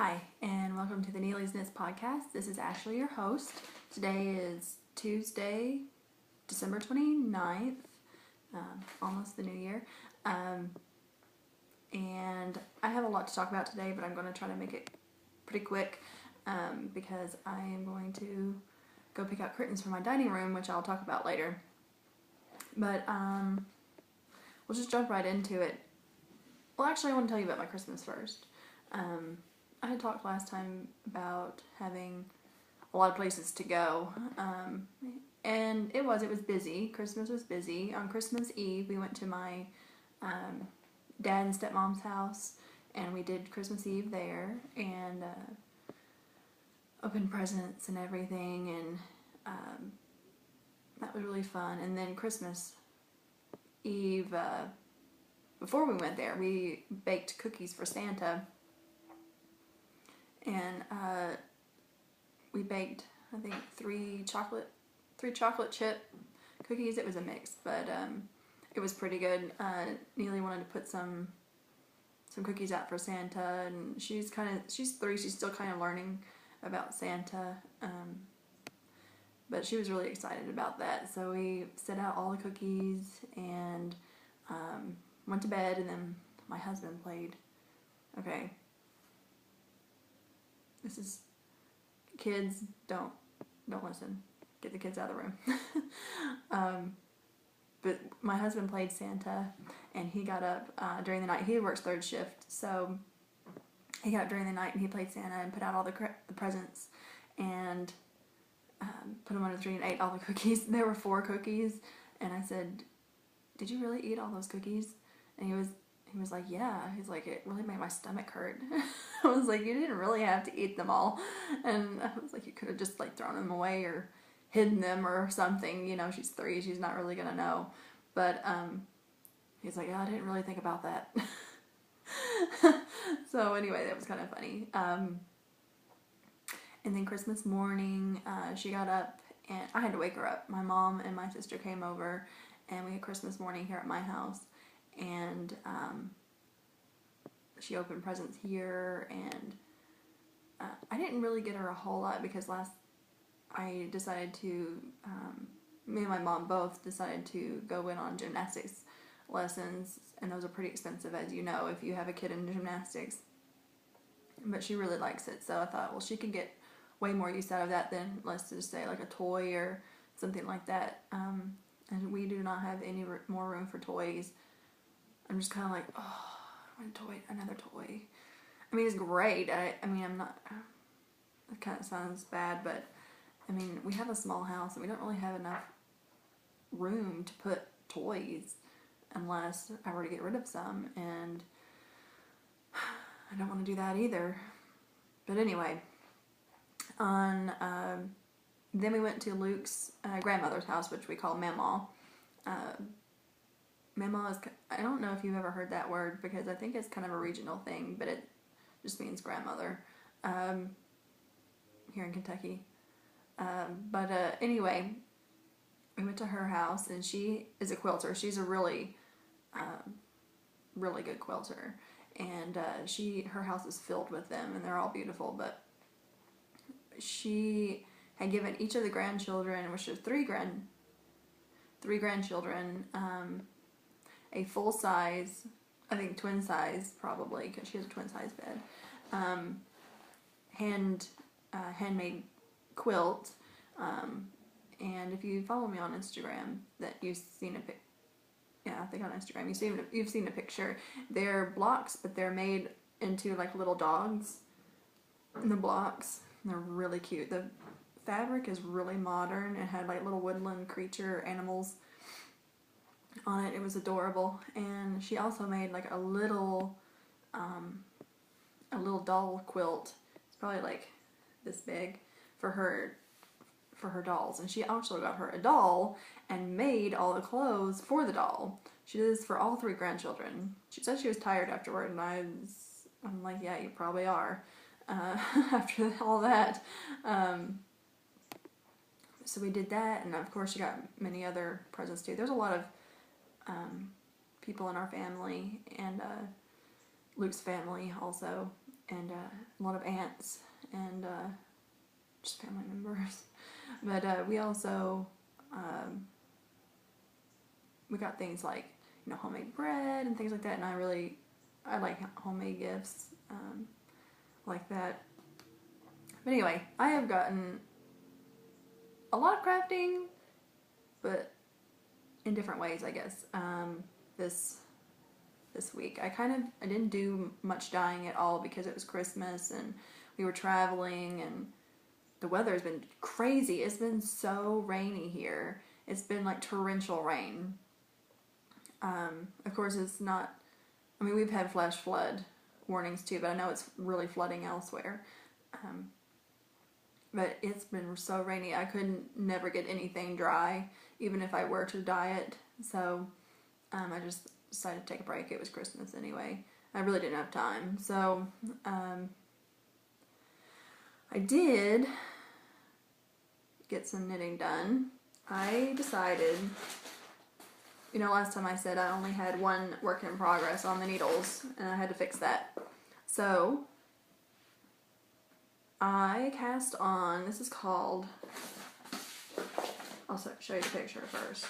Hi, and welcome to the Neely's Knits podcast. This is Ashley, your host. Today is Tuesday, December 29th, almost the new year. And I have a lot to talk about today, but I'm going to try to make it pretty quick because I am going to go pick out curtains for my dining room, which I'll talk about later. But we'll just jump right into it. Well, actually, I want to tell you about my Christmas first. I had talked last time about having a lot of places to go, and it was busy. Christmas was busy. On Christmas Eve, we went to my dad and stepmom's house, and we did Christmas Eve there, and opened presents and everything, and that was really fun. And then Christmas Eve, before we went there, we baked cookies for Santa. And we baked, I think, three chocolate chip cookies. It was a mix, but it was pretty good. Neely wanted to put some cookies out for Santa, and she's 3. She's still kind of learning about Santa, but she was really excited about that. So we set out all the cookies and went to bed, and then my husband played. Okay. This is, kids, don't listen. Get the kids out of the room. But my husband played Santa, and he got up during the night. He works third shift, so he got up during the night and he played Santa and put out all the presents and put them under the tree and ate all the cookies. There were 4 cookies, and I said, "Did you really eat all those cookies?" And he was like, "Yeah." He's like, "It really made my stomach hurt." I was like, "You didn't really have to eat them all." And I was like, "You could have just thrown them away or hidden them or something. You know, she's 3. She's not really going to know." But he's like, "Yeah, I didn't really think about that." So anyway, that was kind of funny. And then Christmas morning, she got up, and I had to wake her up. My mom and my sister came over, and we had Christmas morning here at my house. And she opened presents here, and I didn't really get her a whole lot because I decided to, me and my mom both decided to go in on gymnastics lessons, and those are pretty expensive, as you know, if you have a kid in gymnastics. But she really likes it, so I thought, well, she could get way more use out of that than, let's just say, like a toy or something like that. And we do not have any more room for toys. I'm just kind of like, oh, I want another toy. I mean, it's great. I mean, I'm not, it kind of sounds bad, but I mean, we have a small house and we don't really have enough room to put toys unless I were to get rid of some, and I don't want to do that either. But anyway, then we went to Luke's grandmother's house, which we call Mamaw. Mamaw is, I don't know if you've ever heard that word because I think it's kind of a regional thing, but it just means grandmother here in Kentucky. But anyway, we went to her house, and she is a quilter. She's a really, really good quilter, and her house is filled with them, and they're all beautiful. But she had given each of the grandchildren, which are 3 grandchildren, a full size, I think twin size probably, because she has a twin size bed, handmade quilt. And if you follow me on Instagram, that you've seen I think on Instagram you've seen a picture. They're blocks, but they're made into like little dogs. And the blocks, they're really cute. The fabric is really modern. It had like little woodland creature animals on it. It was adorable. And she also made like a little doll quilt. It's probably like this big for her dolls. And she also got her a doll and made all the clothes for the doll. She did this for all 3 grandchildren. She said she was tired afterward, and I'm like, yeah, you probably are. After all that. So we did that, and of course she got many other presents too. There's a lot of people in our family, and Luke's family also. and a lot of aunts and just family members. But we also we got things like, you know, homemade bread and things like that, and I like homemade gifts like that. But anyway, I have gotten a lot of crafting, but in different ways, I guess. This week, I didn't do much dyeing at all because it was Christmas and we were traveling, and the weather has been crazy. It's been so rainy here. It's been like torrential rain. Of course, it's not. I mean, we've had flash flood warnings too, but I know it's really flooding elsewhere. But it's been so rainy, I couldn't never get anything dry, even if I were to dye it. So I just decided to take a break. It was Christmas anyway. I really didn't have time. So I did get some knitting done. I decided, you know, last time I said I only had one work in progress on the needles, and I had to fix that. So I cast on, this is called, I'll show you the picture first.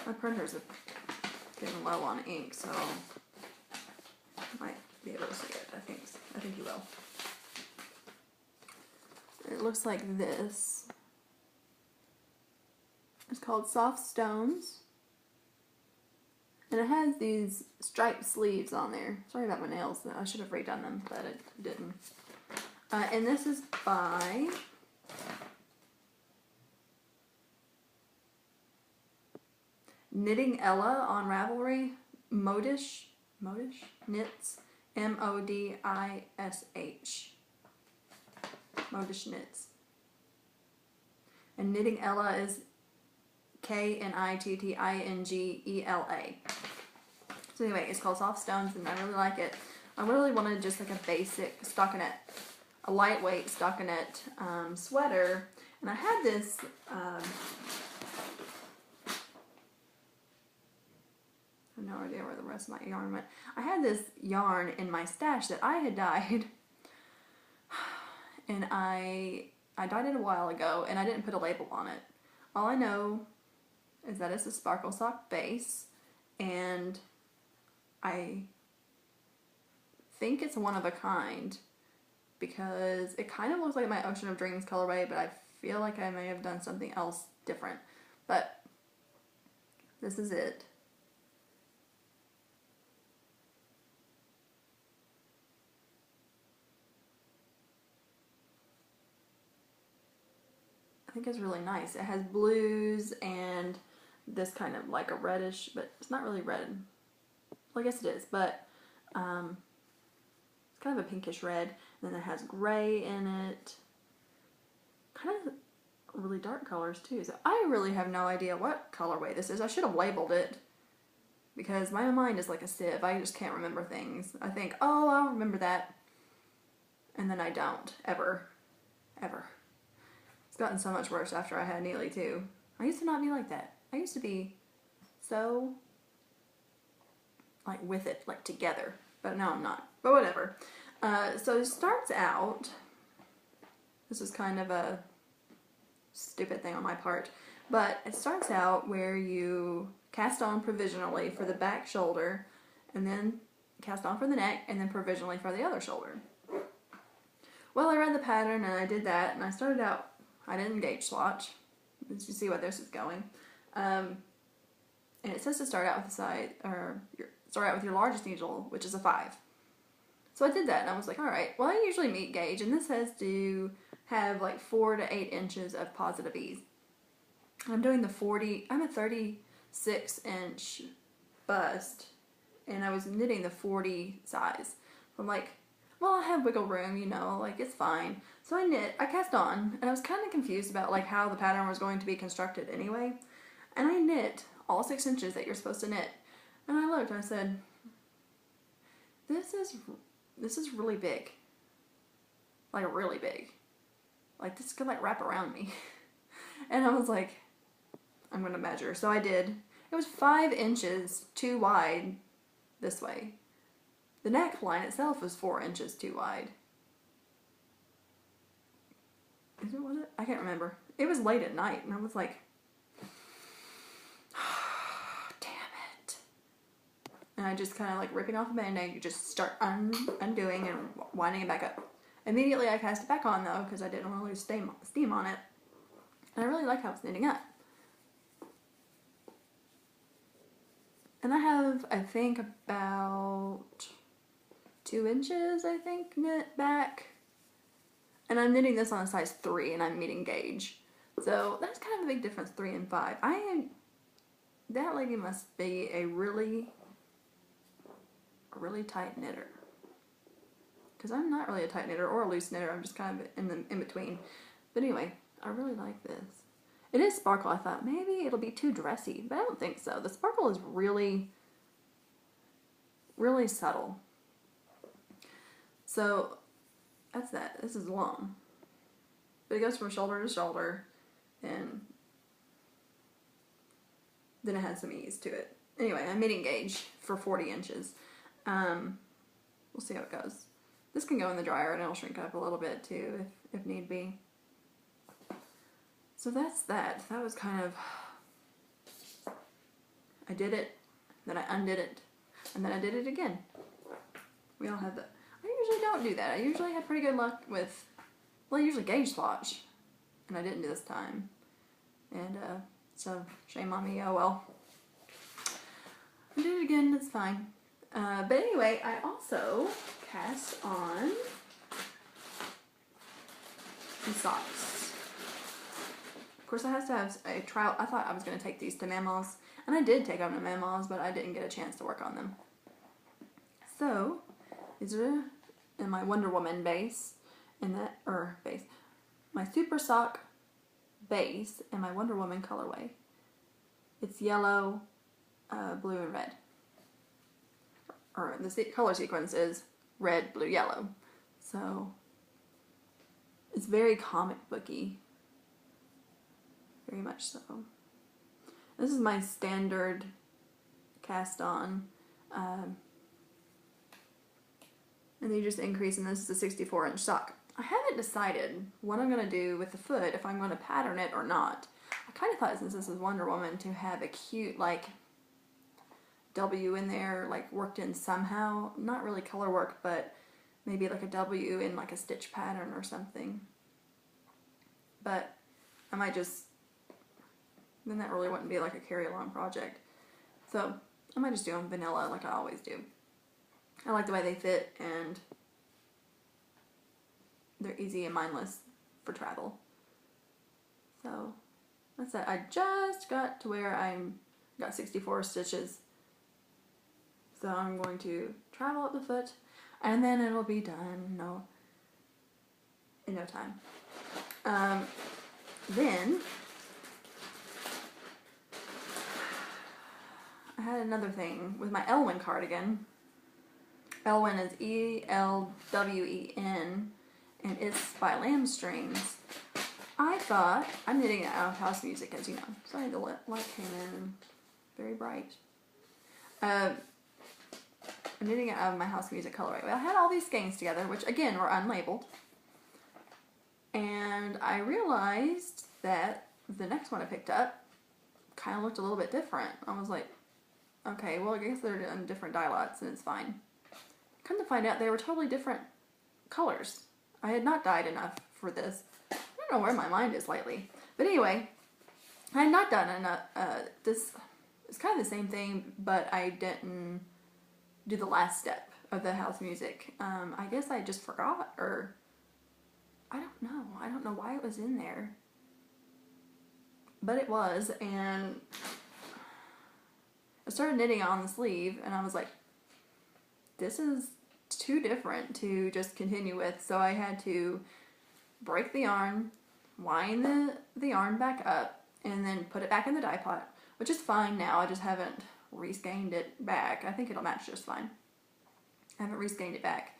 My printer's getting low on ink, so I might be able to see it. I think you will. It looks like this. It's called Soft Stones. And it has these striped sleeves on there. Sorry about my nails. I should have redone them, but it didn't. And this is by Knitting Ella on Ravelry. Modish Knits. Modish. Modish Knits. And Knitting Ella is Knittingela. So anyway, it's called Soft Stones, and I really like it. I really wanted just like a basic stockinette, a lightweight stockinette sweater, and I had this I have no idea where the rest of my yarn went. I had this yarn in my stash that I had dyed, and I dyed it a while ago, and I didn't put a label on it. All I know is that it's a sparkle sock base, and I think it's one of a kind because it kind of looks like my Ocean of Dreams colorway, but I feel like I may have done something else different. But this is it. I think it's really nice. It has blues and this kind of like a reddish, but it's not really red. Well, I guess it is, but it's kind of a pinkish red. And then it has gray in it. Kind of really dark colors too. So I really have no idea what colorway this is. I should have labeled it because my mind is like a sieve. I just can't remember things. I think, oh, I'll remember that. And then I don't. Ever. It's gotten so much worse after I had Neeley too. I used to not be like that. I used to be so like with it, like together. But now I'm not. But whatever. So it starts out, this is kind of a stupid thing on my part, but it starts out where you cast on provisionally for the back shoulder, and then cast on for the neck, and then provisionally for the other shoulder. Well, I read the pattern and I did that, and I started out, I didn't gauge swatch, as you see where this is going, and it says to start out with the side, or start out with your largest needle, which is a 5. So I did that, and I was like, alright, well, I usually meet gauge, and this says to have like 4 to 8 inches of positive ease. I'm doing the 40, I'm a 36 inch bust, and I was knitting the 40 size. So I'm like, well, I have wiggle room, you know, like it's fine. So I cast on, and I was kind of confused about like how the pattern was going to be constructed anyway. And I knit all 6 inches that you're supposed to knit. And I looked and I said, this is really big. Like really big. Like this could like wrap around me. And I was like, I'm gonna measure. So I did. It was 5 inches too wide this way. The neckline itself was 4 inches too wide. Was it? I can't remember. It was late at night, and I was like, damn it. And I just kind of like ripping off a band-aid, you just start undoing and winding it back up. Immediately I cast it back on though, because I didn't want to lose steam on it. And I really like how it's knitting up. And I have, I think, about 2 inches, I think, knit back. And I'm knitting this on a size 3, and I'm meeting gauge. So that's kind of a big difference, 3 and 5. That lady must be a really tight knitter. Because I'm not really a tight knitter or a loose knitter. I'm just kind of in between. But anyway, I really like this. It is sparkle. I thought maybe it'll be too dressy, but I don't think so. The sparkle is really, really subtle. So that's that. This is long. But it goes from shoulder to shoulder, and then it has some ease to it. Anyway, I'm meeting gauge for 40 inches. We'll see how it goes. This can go in the dryer and it'll shrink up a little bit too if need be. So that's that. That was kind of, I did it, then I undid it, and then I did it again. We all have that. I usually don't do that. I usually have pretty good luck with, well, I usually gauge swatch, and I didn't this time. And so shame on me, oh well. I did it again, it's fine. But anyway, I also cast on some socks. Of course, I have to have a trial. I thought I was going to take these to Mama's, and I did take them to Mama's, but I didn't get a chance to work on them. So, these are in my Wonder Woman base, my Super Sock base, and my Wonder Woman colorway. It's yellow, blue, and red. Or the color sequence is red, blue, yellow. So, it's very comic booky. Very much so. This is my standard cast on. And then you just increase, and this is a 64-inch sock. I haven't decided what I'm going to do with the foot, if I'm going to pattern it or not. I kind of thought, since this is Wonder Woman, to have a cute, like, W in there, like, worked in somehow. Not really color work, but maybe like a W in like a stitch pattern or something. But I might just, then that really wouldn't be like a carry-along project. So I might just do them vanilla like I always do. I like the way they fit, and they're easy and mindless for travel. So that's it. I just got to where I'm got 64 stitches. So I'm going to travel up the foot, and then it'll be done in no time. Then I had another thing with my Elwyn cardigan. Elwyn is E-L-W-E-N, and it's by Lamb Strings. I thought, I'm knitting it out of house music, as you know. Sorry, the light came in very bright. I'm knitting it out of my house music colorway. Well, I had all these skeins together, which again were unlabeled. And I realized that the next one I picked up kind of looked a little bit different. I was like, okay, well, I guess they're on different dye lots, and it's fine. Come to find out, they were totally different colors. I had not dyed enough for this. I don't know where my mind is lately. But anyway, I had not done enough. This is kind of the same thing, but I didn't do the last step of the house music. I guess I just forgot, or I don't know. I don't know why it was in there. But it was, and I started knitting on the sleeve, and I was like, this is too different to just continue with. So I had to break the yarn, wind the yarn back up, and then put it back in the dye pot, which is fine now. I just haven't reskeined it back. I think it'll match just fine. I haven't reskeined it back.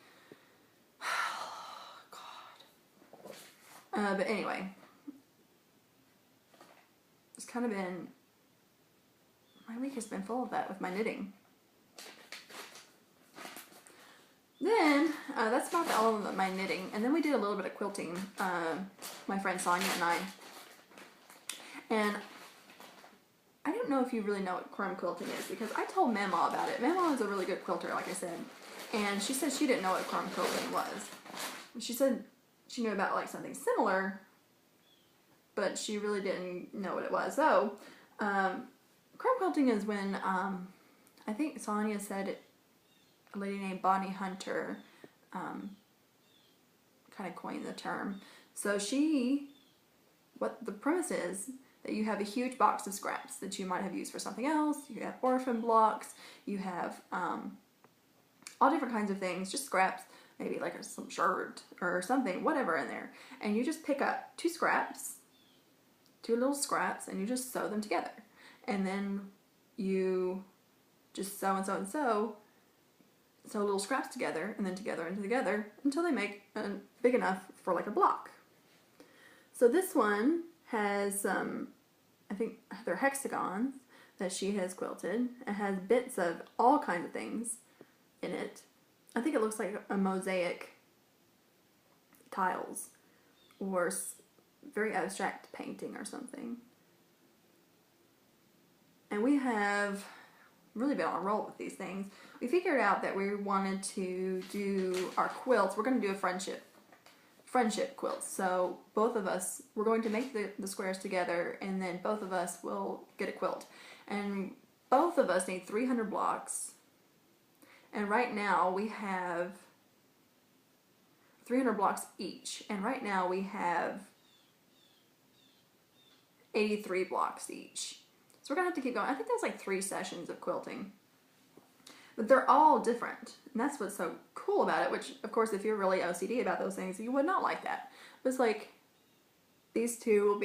God. But anyway, it's kind of been, my week has been full of that with my knitting. Then, that's about all of my knitting. And then we did a little bit of quilting, my friend Sonia and I. And I don't know if you really know what crumb quilting is, because I told Mama about it. Mama is a really good quilter, like I said. And she said she didn't know what crumb quilting was. She said she knew about like something similar, but she really didn't know what it was. So, crumb quilting is when, I think Sonia said a lady named Bonnie Hunter kind of coined the term. So what the premise is, that you have a huge box of scraps that you might have used for something else. You have orphan blocks, you have all different kinds of things, just scraps, maybe like some shirt or something, whatever in there. And you just pick up two little scraps, and you just sew them together. And then you just sew and sew and sew little scraps together, and then together and together until they make big enough for like a block. So this one has, I think they're hexagons that she has quilted. It has bits of all kinds of things in it. I think it looks like a mosaic tiles or very abstract painting or something. And we have really been on a roll with these things. We figured out that we wanted to do our quilts. We're going to do a friendship quilts. So both of us, we're going to make the squares together, and then both of us will get a quilt. And both of us need 300 blocks. And right now we have 300 blocks each. And right now we have 83 blocks each. So we're going to have to keep going. I think there's like 3 sessions of quilting. But they're all different. And that's what's so cool about it, which, of course, if you're really OCD about those things, you would not like that. But it's like, these two will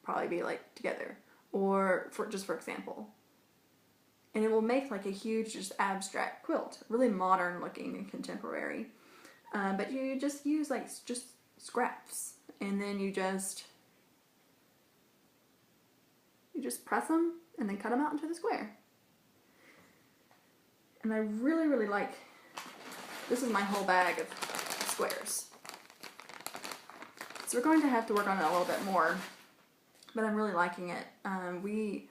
probably be like together. Or, for example. And it will make like a huge, just abstract quilt. Really modern looking and contemporary. But you just use like, just scraps. And then you just press them and then cut them out into the square. And I really, really like, this is my whole bag of squares. So we're going to have to work on it a little bit more, but I'm really liking it. We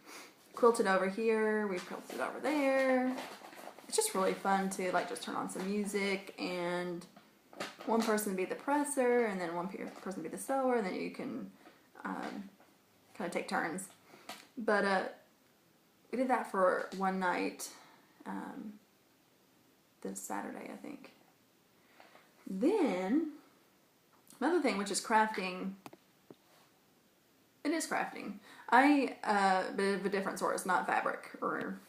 quilted over here, we quilted over there. It's just really fun to like just turn on some music and one person be the presser and then one person be the sewer, and then you can kind of take turns. But we did that for one night. This Saturday, I think. Then, another thing, which is crafting. It is crafting. A bit of a different sort. It's not fabric or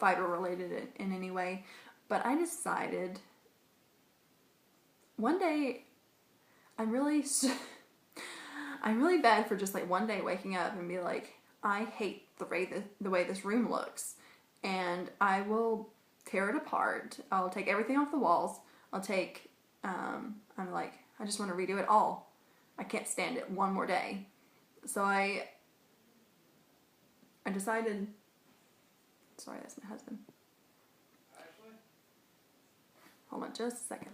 fiber related in any way. But I decided one day, I'm really bad for just like one day waking up and be like, I hate the way this room looks. And I will tear it apart. I'll take everything off the walls. I'll take, I'm like, I just want to redo it all. I can't stand it one more day. So I decided, sorry, that's my husband. Ashley? Hold on just a second.